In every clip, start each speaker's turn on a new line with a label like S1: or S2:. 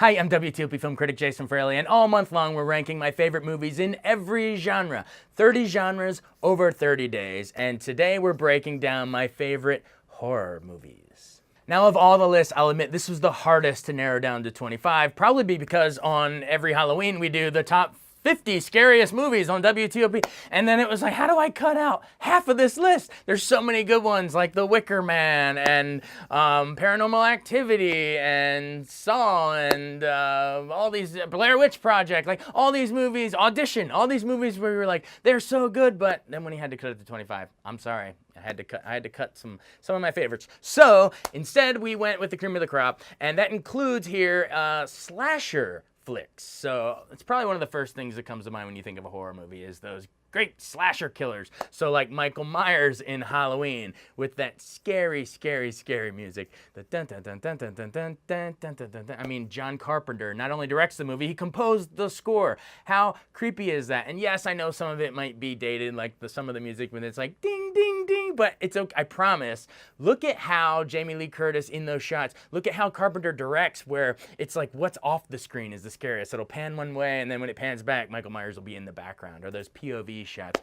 S1: Hi, I'm WTOP film critic Jason Fraley, and all month long we're ranking my favorite movies in every genre. 30 genres over 30 days, and today we're breaking down my favorite horror movies. Now, of all the lists, I'll admit this was the hardest to narrow down to 25, probably because on every Halloween we do the top 50 scariest movies on WTOP, and then it was like, how do I cut out half of this list? There's so many good ones like The Wicker Man and Paranormal Activity and Saw and all these Blair Witch Project, like all these movies, Audition, all these movies where we were like, they're so good, but then when he had to cut it to 25, I'm sorry. I had to cut some of my favorites. So instead, we went with the cream of the crop, and that includes here slasher flicks. So it's probably one of the first things that comes to mind when you think of a horror movie is those great slasher killers. So like Michael Myers in Halloween with that scary, scary, scary music. The dun dun dun dun dun dun dun dun dun dun dun. I mean, John Carpenter not only directs the movie, he composed the score. How creepy is that? And yes, I know some of it might be dated, like some of the music when it's like ding ding ding, but it's okay. I promise. Look at how Jamie Lee Curtis in those shots. Look at how Carpenter directs, where it's like what's off the screen is the scariest. It'll pan one way, and then when it pans back, Michael Myers will be in the background, or those POV shots.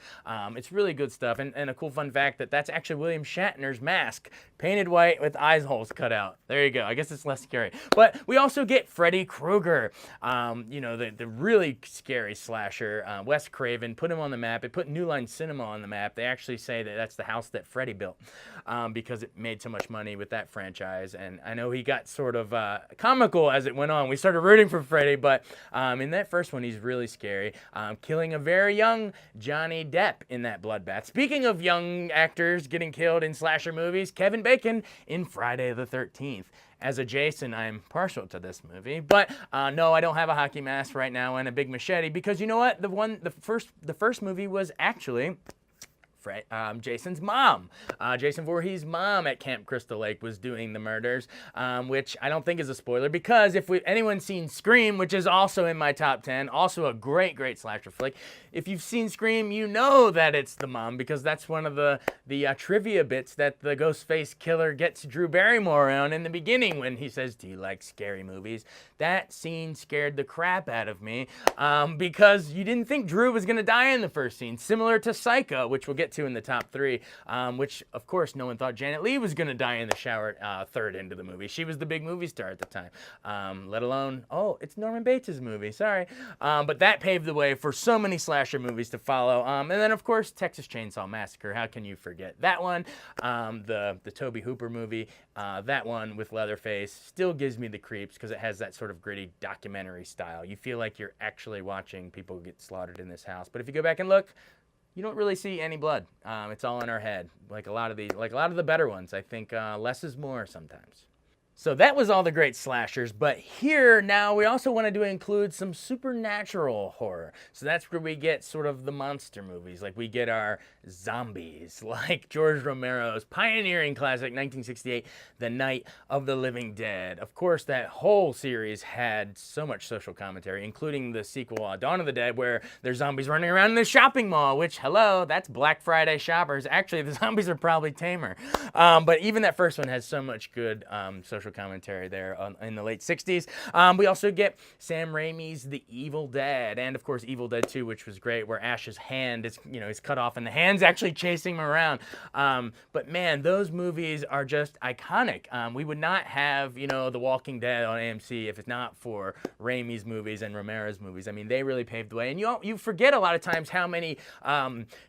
S1: It's really good stuff, and a cool fun fact that's actually William Shatner's mask, painted white with eye holes cut out. There you go. I guess it's less scary. But we also get Freddy Krueger, the really scary slasher. Wes Craven put him on the map. It put New Line Cinema on the map. They actually say that that's the house that Freddy built because it made so much money with that franchise. And I know he got sort of comical as it went on. We started rooting for Freddy, but in that first one, he's really scary. Killing a very young Johnny Depp in that bloodbath. Speaking of young actors getting killed in slasher movies, Kevin Bacon in Friday the 13th. As a Jason, I'm partial to this movie, but no, I don't have a hockey mask right now and a big machete because you know what? The first movie was actually Jason's mom. Jason Voorhees' mom at Camp Crystal Lake was doing the murders, which I don't think is a spoiler because if anyone's seen Scream, which is also in my top 10, also a great, great slasher flick, if you've seen Scream, you know that it's the mom because that's one of the trivia bits that the Ghostface killer gets Drew Barrymore on in the beginning when he says, "Do you like scary movies?" That scene scared the crap out of me because you didn't think Drew was going to die in the first scene, similar to Psycho, which we'll get to in the top 3, which of course no one thought Janet Leigh was going to die in the shower third into the movie. She was the big movie star at the time, let alone, oh, it's Norman Bates' movie, sorry. But that paved the way for so many slasher movies to follow. And then of course, Texas Chainsaw Massacre, how can you forget that one? The Tobe Hooper movie, that one with Leatherface still gives me the creeps because it has that sort of gritty documentary style. You feel like you're actually watching people get slaughtered in this house. But if you go back and look, you don't really see any blood. It's all in our head, like a lot of the better ones. I think less is more sometimes. So that was all the great slashers, but here now we also wanted to include some supernatural horror. So that's where we get sort of the monster movies, like we get our zombies, like George Romero's pioneering classic 1968, The Night of the Living Dead. Of course, that whole series had so much social commentary, including the sequel, Dawn of the Dead, where there's zombies running around in the shopping mall, which, hello, that's Black Friday shoppers. Actually, the zombies are probably tamer. But even that first one has so much good social commentary there in the late 60s. We also get Sam Raimi's The Evil Dead, and of course Evil Dead 2, which was great, where Ash's hand is cut off and the hand's actually chasing him around. But man, those movies are just iconic. We would not have The Walking Dead on AMC if it's not for Raimi's movies and Romero's movies. I mean, they really paved the way. And you forget a lot of times how many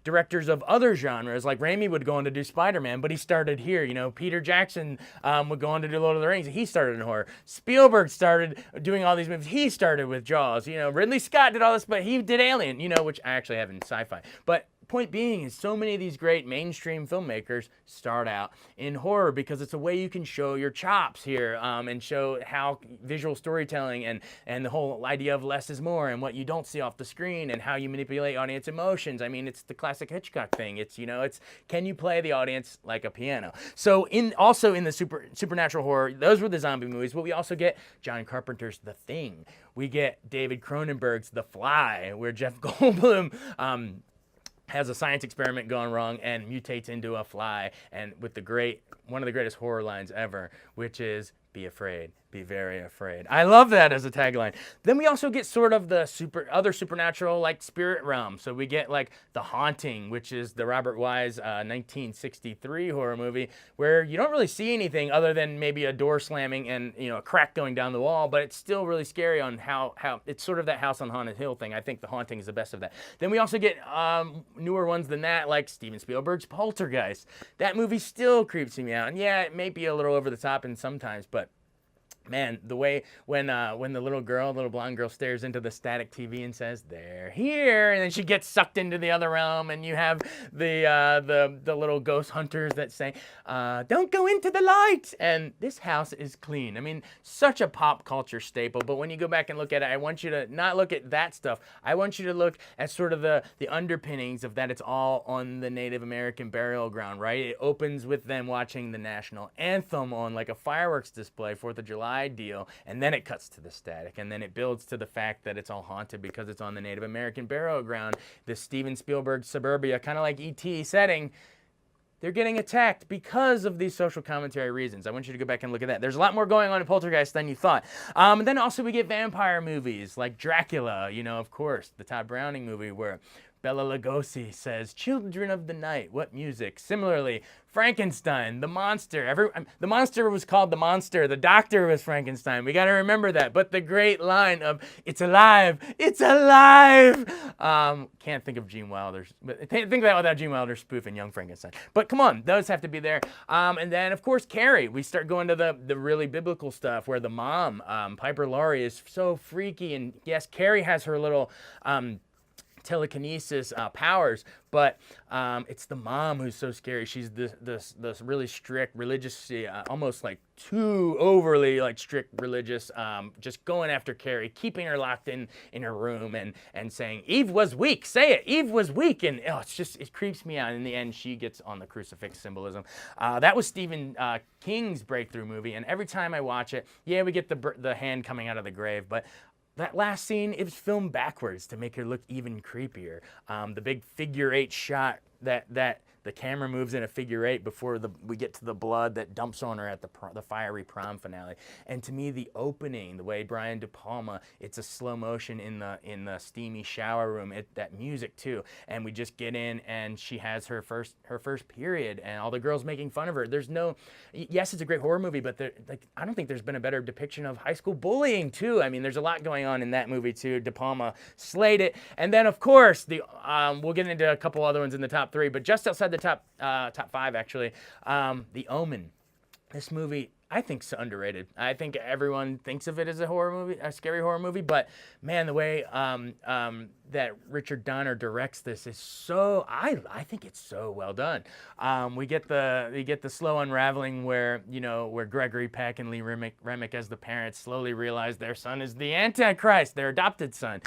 S1: directors of other genres, like Raimi would go on to do Spider-Man, but he started here. Peter Jackson would go on to do Lord of the Rings. He started in horror. Spielberg started doing all these movies. He started with Jaws. Ridley Scott did all this, but he did Alien, which I actually have in sci-fi. But point being is so many of these great mainstream filmmakers start out in horror because it's a way you can show your chops here and show how visual storytelling and the whole idea of less is more and what you don't see off the screen and how you manipulate audience emotions. I mean, it's the classic Hitchcock thing. It's can you play the audience like a piano? So also in the supernatural horror, those were the zombie movies, but we also get John Carpenter's The Thing. We get David Cronenberg's The Fly, where Jeff Goldblum has a science experiment gone wrong and mutates into a fly, and with one of the greatest horror lines ever, which is, "Be afraid, be very afraid. I love that as a tagline. Then we also get sort of the other supernatural like spirit realm. So we get like The Haunting, which is the Robert Wise 1963 horror movie, where you don't really see anything other than maybe a door slamming and a crack going down the wall, but it's still really scary on how it's sort of that House on Haunted Hill thing. I think The Haunting is the best of that. Then we also get newer ones than that, like Steven Spielberg's Poltergeist. That movie still creeps me out, and yeah, it may be a little over the top in sometimes, but man, the way when the little blonde girl stares into the static TV and says, "They're here," and then she gets sucked into the other realm, and you have the little ghost hunters that say, "Don't go into the light," and this house is clean. I mean, such a pop culture staple. But when you go back and look at it, I want you to not look at that stuff. I want you to look at sort of the underpinnings of that. It's all on the Native American burial ground, right? It opens with them watching the national anthem on like a fireworks display, 4th of July deal, and then it cuts to the static, and then it builds to the fact that it's all haunted because it's on the Native American burial ground. The Steven Spielberg suburbia, kind of like E.T. setting, they're getting attacked because of these social commentary reasons. I want you to go back and look at that. There's a lot more going on in Poltergeist than you thought. And then also we get vampire movies like Dracula, of course, the Todd Browning movie where Bela Lugosi says, "Children of the night, what music?" Similarly, Frankenstein, the monster. The monster was called the monster. The doctor was Frankenstein. We got to remember that. But the great line of, "It's alive, it's alive." Can't think of Gene Wilder's. But think of that without Gene Wilder spoofing Young Frankenstein. But come on, those have to be there. And then, of course, Carrie. We start going to the really biblical stuff where the mom, Piper Laurie, is so freaky. And yes, Carrie has her little telekinesis powers, but it's the mom who's so scary. She's this really strict religious, almost like too overly like strict religious, just going after Carrie, keeping her locked in her room and saying, "Eve was weak, say it, Eve was weak," and it creeps me out. In the end, she gets on the crucifix symbolism. That was Stephen King's breakthrough movie, and every time I watch it, yeah, we get the hand coming out of the grave, but that last scene, it was filmed backwards to make her look even creepier. The big figure 8 shot that the camera moves in a figure 8 before we get to the blood that dumps on her at the fiery prom finale. And to me, the opening, the way Brian De Palma, it's a slow motion in the steamy shower room. That music too, and we just get in, and she has her first period, and all the girls making fun of her. Yes, it's a great horror movie, but I don't think there's been a better depiction of high school bullying too. I mean, there's a lot going on in that movie too. De Palma slayed it, and then of course we'll get into a couple other ones in the top 3, but just outside the top 5 actually, The Omen. This movie, I think, is underrated. I think everyone thinks of it as a horror movie, a scary horror movie, but man, the way that Richard Donner directs this is so, I think it's so well done. We get the slow unraveling where Gregory Peck and Lee Remick as the parents slowly realize their son is the Antichrist, their adopted son,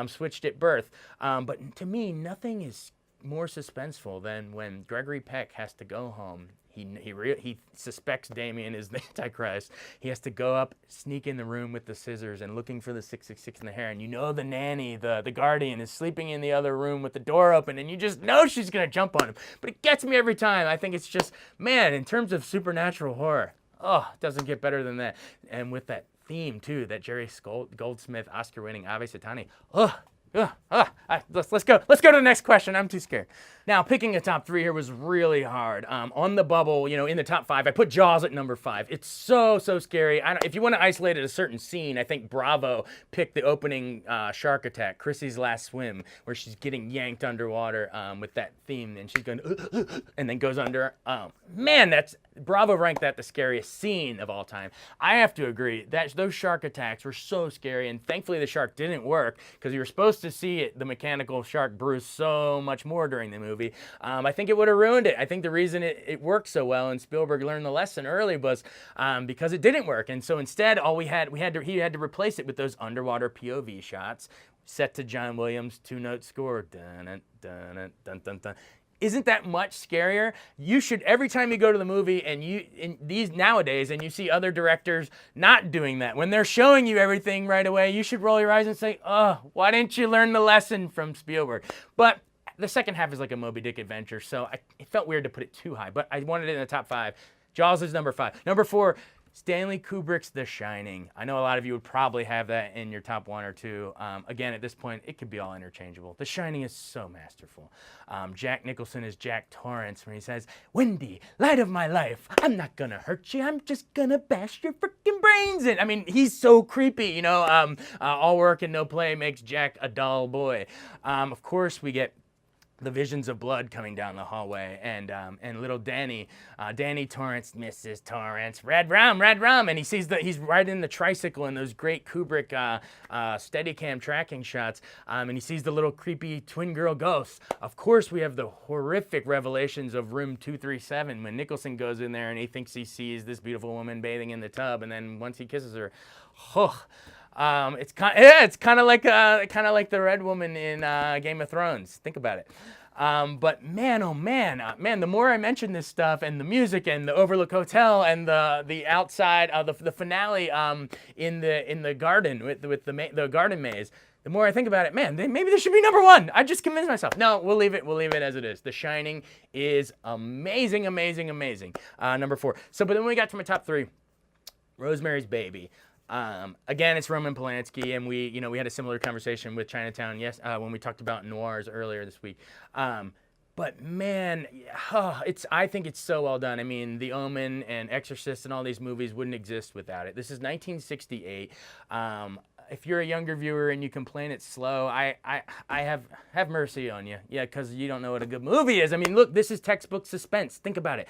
S1: switched at birth. But to me, nothing is more suspenseful than when Gregory Peck has to go home. He suspects Damien is the Antichrist. He has to go up, sneak in the room with the scissors and looking for the 666 in the hair. And the nanny, the guardian, is sleeping in the other room with the door open, and you just know she's going to jump on him. But it gets me every time. I think it's just, man, in terms of supernatural horror, it doesn't get better than that. And with that theme, too, that Jerry Goldsmith Oscar-winning Ave Satani, let's go to the next question. I'm too scared. Now, picking a top 3 here was really hard. On the bubble, in the top 5, I put Jaws at number 5. It's so scary. If you want to isolate it a certain scene, I think Bravo picked the opening shark attack, Chrissy's last swim, where she's getting yanked underwater with that theme, and she's going and then goes under. Man, Bravo ranked that the scariest scene of all time. I have to agree that those shark attacks were so scary, and thankfully the shark didn't work, because you were supposed to see the mechanical shark bruise so much more during the movie. I think it would have ruined it. I think the reason it worked so well, and Spielberg learned the lesson early, was because it didn't work. And so instead, he had to replace it with those underwater POV shots set to John Williams' 2-note score. Dun, dun, dun, dun, dun, dun. Isn't that much scarier? You should, every time you go to the movie and nowadays and you see other directors not doing that, when they're showing you everything right away, you should roll your eyes and say, why didn't you learn the lesson from Spielberg? But the second half is like a Moby Dick adventure, so it felt weird to put it too high, but I wanted it in the top 5. Jaws is number 5. Number 4, Stanley Kubrick's The Shining. I know a lot of you would probably have that in your top one or two. Again, at this point, it could be all interchangeable. The Shining is so masterful. Jack Nicholson is Jack Torrance, where he says, "Wendy, light of my life, I'm not gonna hurt you. I'm just gonna bash your freaking brains in." I mean, he's so creepy, you know. All work and no play makes Jack a dull boy. Of course, we get the visions of blood coming down the hallway, and little Danny Torrance, Mrs. Torrance, red rum, and he sees he's riding the tricycle in those great Kubrick Steadicam tracking shots, and he sees the little creepy twin girl ghosts. Of course, we have the horrific revelations of room 237 when Nicholson goes in there and he thinks he sees this beautiful woman bathing in the tub, and then once he kisses her, it's kind of like the red woman in Game of Thrones. Think about it. But man, oh man, the more I mention this stuff and the music and the Overlook Hotel and the outside, the finale in the garden with the garden maze. The more I think about it, man, maybe this should be number one. I just convinced myself. No, we'll leave it as it is. The Shining is amazing. Number 4. So, but then when we got to my top 3, Rosemary's Baby. Again, it's Roman Polanski, and we had a similar conversation with Chinatown, when we talked about noirs earlier this week. But man, I think it's so well done. I mean, The Omen and Exorcist and all these movies wouldn't exist without it. This is 1968. If you're a younger viewer and you complain it's slow, I have mercy on you. Yeah, because you don't know what a good movie is. I mean, look, this is textbook suspense. Think about it.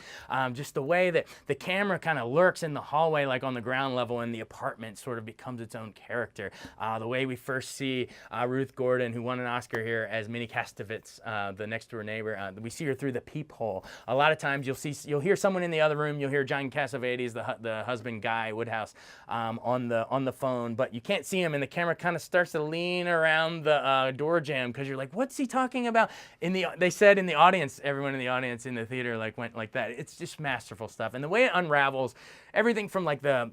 S1: Just the way that the camera kind of lurks in the hallway, like on the ground level, and the apartment sort of becomes its own character. The way we first see Ruth Gordon, who won an Oscar here as Minnie Kastovitz, the next door neighbor. We see her through the peephole. A lot of times you'll hear someone in the other room. You'll hear John Cassavetes, the husband Guy Woodhouse, on the phone, but you can't see him. And the camera kind of starts to lean around the door jamb because you're like, what's he talking about? They said in the audience, everyone in the audience in the theater went like that. It's just masterful stuff. And the way it unravels, everything from like the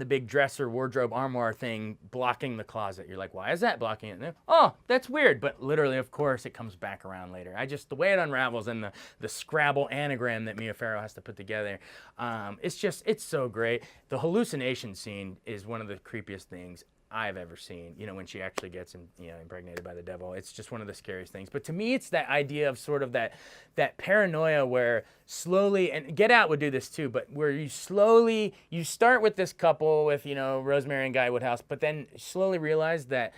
S1: big dresser, wardrobe, armoire thing blocking the closet. You're like, why is that blocking it? Oh, that's weird. But literally, of course, it comes back around later. The way it unravels and the Scrabble anagram that Mia Farrow has to put together, it's so great. The hallucination scene is one of the creepiest things I've ever seen, when she actually gets impregnated by the devil. It's just one of the scariest things. But to me, it's that idea of sort of that paranoia where slowly, and Get Out would do this too, but where you start with this couple with, Rosemary and Guy Woodhouse, but then slowly realize that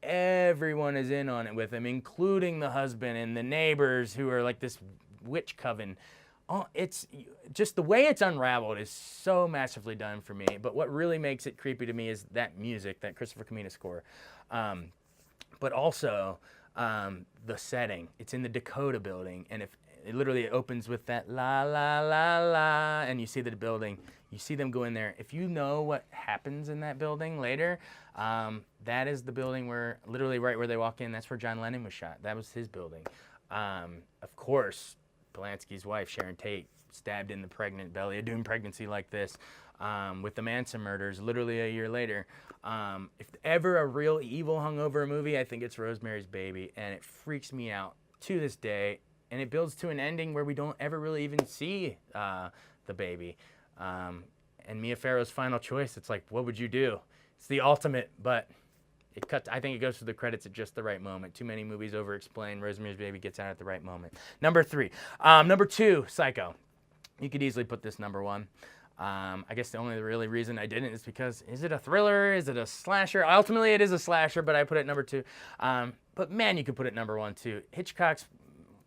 S1: everyone is in on it with them, including the husband and the neighbors who are like this witch coven. Oh, it's just the way it's unraveled is so massively done for me. But what really makes it creepy to me is that music, that Christopher Camina score. But also the setting. It's in the Dakota building, and if it literally opens with that la la la la, and you see the building, you see them go in there. If you know what happens in that building later, that is the building where, literally right where they walk in, that's where John Lennon was shot. That was his building. Of course, Polanski's wife, Sharon Tate, stabbed in the pregnant belly, a doomed pregnancy like this, with the Manson murders literally a year later. If ever a real evil hung over a movie, I think it's Rosemary's Baby, and it freaks me out to this day, and it builds to an ending where we don't ever really even see the baby. And Mia Farrow's final choice, it's like, what would you do? It's the ultimate, but I think it goes through the credits at just the right moment. Too many movies over-explain. Rosemary's Baby gets out at the right moment. Number 3. Number 2, Psycho. You could easily put this number 1. I guess the only really reason I didn't is because, is it a thriller? Is it a slasher? Ultimately, it is a slasher, but I put it number 2. But man, you could put it number 1 too. Hitchcock's,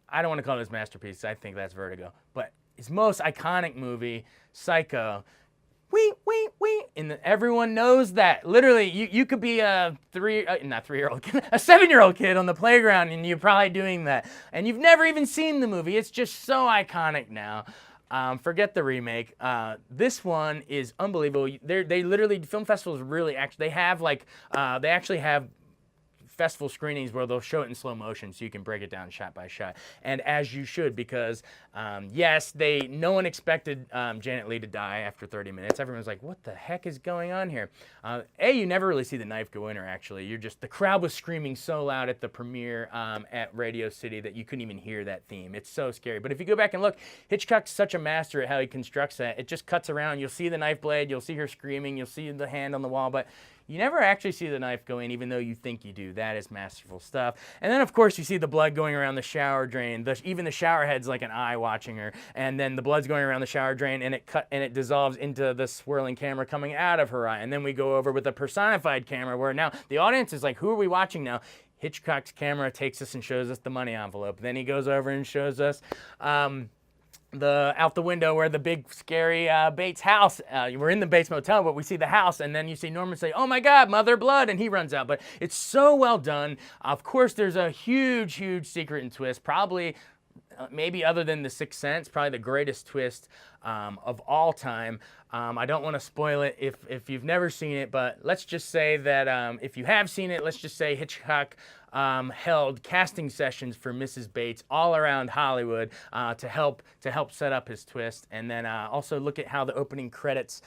S1: I don't want to call it his masterpiece. I think that's Vertigo. But his most iconic movie, Psycho, everyone knows that. Literally, you could be a 3-year-old kid, a 7-year-old kid on the playground, and you're probably doing that. And you've never even seen the movie. It's just so iconic now. Forget the remake. This one is unbelievable. They literally, film festivals really actually, they actually have festival screenings where they'll show it in slow motion so you can break it down shot by shot. And as you should, because yes, no one expected Janet Leigh to die after 30 minutes. Everyone's like, what the heck is going on here? You never really see the knife go in her, actually. The crowd was screaming so loud at the premiere at Radio City that you couldn't even hear that theme. It's so scary. But if you go back and look, Hitchcock's such a master at how he constructs that. It just cuts around. You'll see the knife blade. You'll see her screaming. You'll see the hand on the wall. But you never actually see the knife go in, even though you think you do. That is masterful stuff. And then, of course, you see the blood going around the shower drain. Even the shower head's like an eye watching her. And then the blood's going around the shower drain, and it dissolves into the swirling camera coming out of her eye. And then we go over with a personified camera, where now the audience is like, who are we watching now? Hitchcock's camera takes us and shows us the money envelope. Then he goes over and shows us out the window where the big scary Bates house. We're in the Bates Motel, but we see the house, and then you see Norman say, "Oh my God, mother blood," and he runs out. But it's so well done. Of course, there's a huge, huge secret and twist. Probably, maybe other than The Sixth Sense, probably the greatest twist of all time. I don't want to spoil it if you've never seen it, but let's just say that if you have seen it, let's just say Hitchcock held casting sessions for Mrs. Bates all around Hollywood to help set up his twist. And then also look at how the opening credits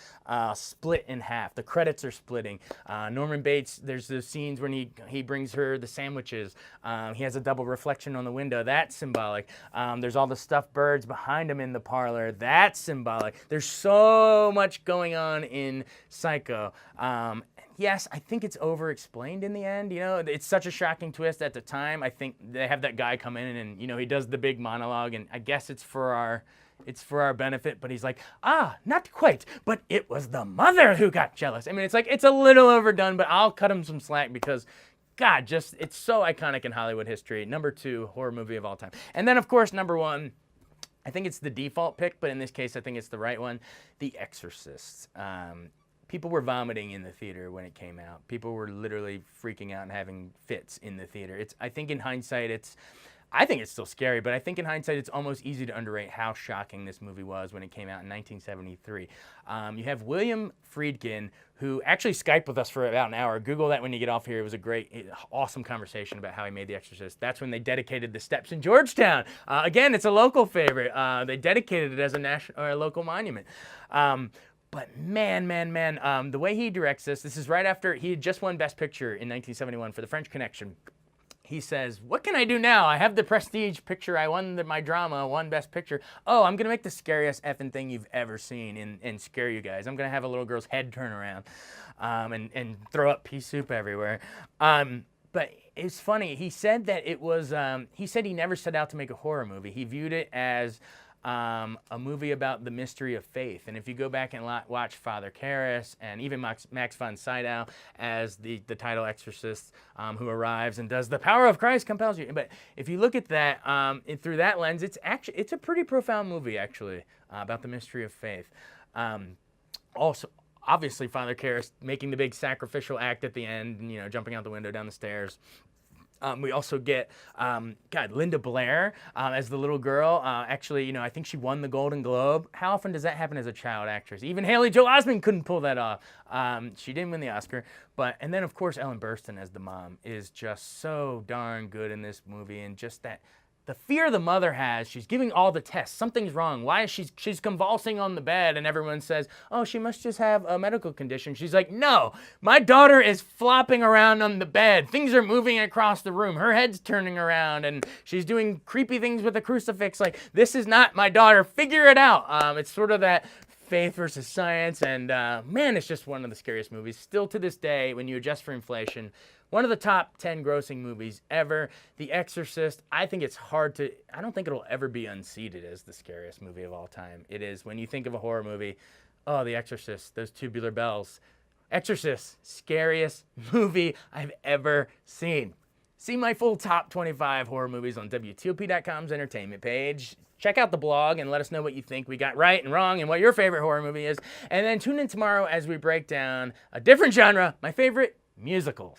S1: split in half. The credits are splitting. Norman Bates, there's the scenes when he brings her the sandwiches. He has a double reflection on the window. That's symbolic. There's all the stuffed birds behind him in the parlor. That's symbolic. There's so much going on in Psycho. Yes, I think it's over-explained in the end. It's such a shocking twist at the time. I think they have that guy come in and he does the big monologue, and I guess it's for our benefit. But he's like, not quite, but it was the mother who got jealous. I mean, it's a little overdone, but I'll cut him some slack because, God, it's so iconic in Hollywood history. Number 2 horror movie of all time, and then of course number 1. I think it's the default pick, but in this case, I think it's the right one. The Exorcist. People were vomiting in the theater when it came out. People were literally freaking out and having fits in the theater. I think in hindsight, I think it's still scary, but I think in hindsight, it's almost easy to underrate how shocking this movie was when it came out in 1973. You have William Friedkin, who actually Skyped with us for about an hour. Google that when you get off here. It was a great, awesome conversation about how he made The Exorcist. That's when they dedicated the steps in Georgetown. Again, it's a local favorite. They dedicated it as a local monument. But man, the way he directs this is right after he had just won Best Picture in 1971 for The French Connection. He says, what can I do now? I have the prestige picture. I won my drama, won Best Picture. Oh, I'm going to make the scariest effing thing you've ever seen and scare you guys. I'm going to have a little girl's head turn around and throw up pea soup everywhere. But it's funny. He said that he never set out to make a horror movie. He viewed it as a movie about the mystery of faith. And if you go back and watch Father Karras and even Max von Sydow as the title Exorcist, who arrives and does the power of Christ compels you. But if you look at that through that lens, it's a pretty profound movie, actually, about the mystery of faith. Also, obviously, Father Karras making the big sacrificial act at the end, and, jumping out the window down the stairs. We also get, Linda Blair as the little girl. Actually, I think she won the Golden Globe. How often does that happen as a child actress? Even Haley Joel Osment couldn't pull that off. She didn't win the Oscar. And then, of course, Ellen Burstyn as the mom is just so darn good in this movie. And just that, the fear the mother has, she's giving all the tests. Something's wrong. Why is she's convulsing on the bed? And everyone says, oh, she must just have a medical condition. She's like, no, my daughter is flopping around on the bed. Things are moving across the room. Her head's turning around and she's doing creepy things with a crucifix. Like, this is not my daughter. Figure it out. It's sort of that faith versus science. And man, it's just one of the scariest movies. Still to this day, when you adjust for inflation, one of the top 10 grossing movies ever. The Exorcist, I don't think it'll ever be unseated as the scariest movie of all time. It is, when you think of a horror movie, oh, The Exorcist, those tubular bells. Exorcist, scariest movie I've ever seen. See my full top 25 horror movies on WTOP.com's entertainment page. Check out the blog and let us know what you think we got right and wrong and what your favorite horror movie is. And then tune in tomorrow as we break down a different genre, my favorite, musicals.